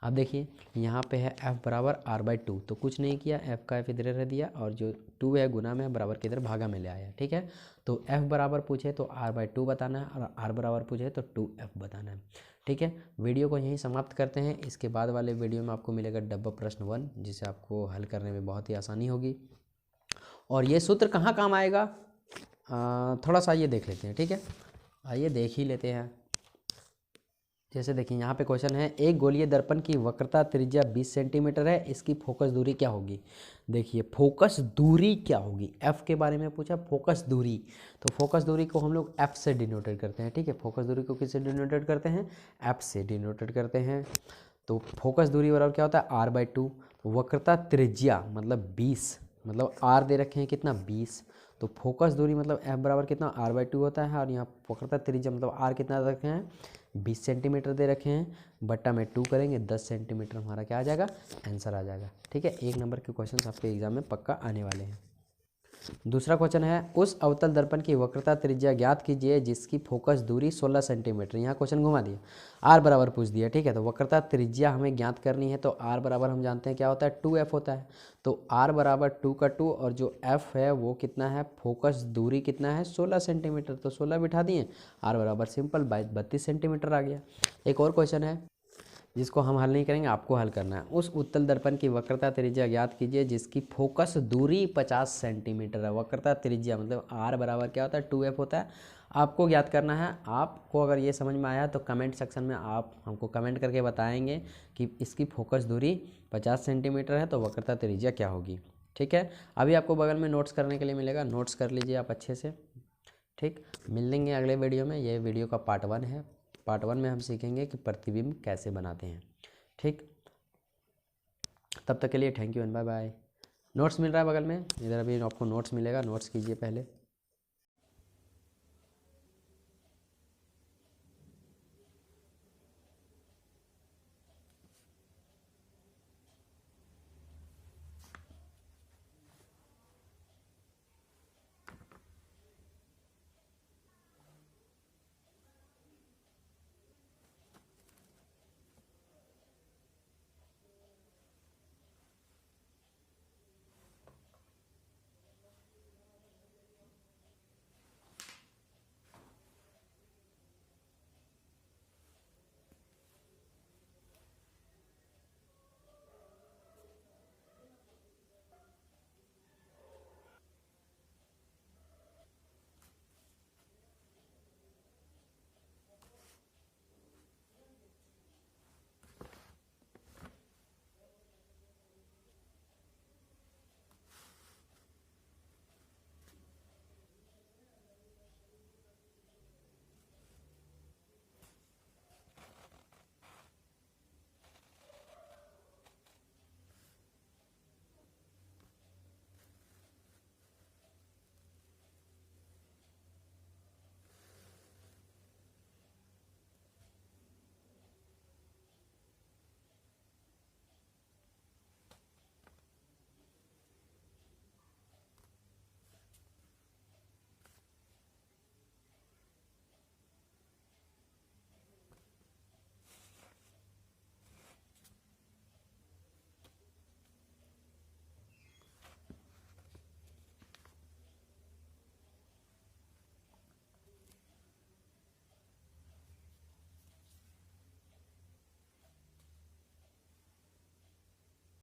अब देखिए यहाँ पे है f बराबर r/2, तो कुछ नहीं किया, f का f इधर रह दिया और जो 2 है गुना में बराबर के इधर भागा में ले आया। ठीक है, तो f बराबर पूछे तो r/2 बताना है और r बराबर पूछे तो 2f बताना है। ठीक है, वीडियो को यहीं समाप्त करते हैं। इसके बाद वाले वीडियो में आपको मिलेगा डब्बा प्रश्न 1, जिसे आपको हल करने में बहुत ही आसानी होगी। और ये सूत्र कहाँ काम आएगा थोड़ा सा ये देख लेते हैं। ठीक है, आइए देख ही लेते हैं। जैसे देखिए यहाँ पे क्वेश्चन है, एक गोलीय दर्पण की वक्रता त्रिज्या 20 सेंटीमीटर है, इसकी फोकस दूरी क्या होगी। देखिए फोकस दूरी क्या होगी, f के बारे में पूछा, फोकस दूरी। तो फोकस दूरी को हम लोग f से डिनोटेड करते हैं। ठीक है, फोकस दूरी को किससे डिनोटेड करते हैं, f से डिनोटेड करते हैं। तो फोकस दूरी बराबर क्या होता है r/2। वक्रता त्रिज्या मतलब 20, मतलब r दे रखे हैं कितना 20, तो फोकस दूरी मतलब f बराबर कितना r/2 होता है। और यहाँ वक्रता त्रिज्या मतलब r कितना रखे हैं 20 सेंटीमीटर दे रखे हैं, बट्टा में 2 करेंगे 10 सेंटीमीटर, हमारा क्या आ जाएगा आंसर आ जाएगा। ठीक है, 1 नंबर के क्वेश्चन आपके एग्जाम में पक्का आने वाले हैं। दूसरा क्वेश्चन है, उस अवतल दर्पण की वक्रता त्रिज्या ज्ञात कीजिए जिसकी फोकस दूरी 16 सेंटीमीटर। यहाँ क्वेश्चन घुमा दिया, आर बराबर पूछ दिया। ठीक है, तो वक्रता त्रिज्या हमें ज्ञात करनी है, तो आर बराबर हम जानते हैं क्या होता है 2f होता है। तो आर बराबर 2 का 2 और जो f है वो कितना है, फोकस दूरी कितना है 16 सेंटीमीटर, तो 16 बिठा दिए, आर बराबर सिंपल 32 सेंटीमीटर आ गया। एक और क्वेश्चन है जिसको हम हल नहीं करेंगे, आपको हल करना है। उस उत्तल दर्पण की वक्रता त्रिज्या ज्ञात कीजिए जिसकी फोकस दूरी 50 सेंटीमीटर है। वक्रता त्रिज्या मतलब आर बराबर क्या होता है 2f होता है, आपको ज्ञात करना है। आपको अगर ये समझ में आया तो कमेंट सेक्शन में आप हमको कमेंट करके बताएंगे कि इसकी फोकस दूरी 50 सेंटीमीटर है तो वक्रता त्रिज्या क्या होगी। ठीक है, अभी आपको बगल में नोट्स करने के लिए मिलेगा, नोट्स कर लीजिए आप अच्छे से। ठीक, मिल लेंगे अगले वीडियो में। ये वीडियो का पार्ट 1 है। पार्ट 1 में हम सीखेंगे कि प्रतिबिंब कैसे बनाते हैं। ठीक, तब तक के लिए thank you and bye bye. Notes मिल रहा है बगल में, इधर अभी आपको नोट्स मिलेगा, नोट्स कीजिए पहले।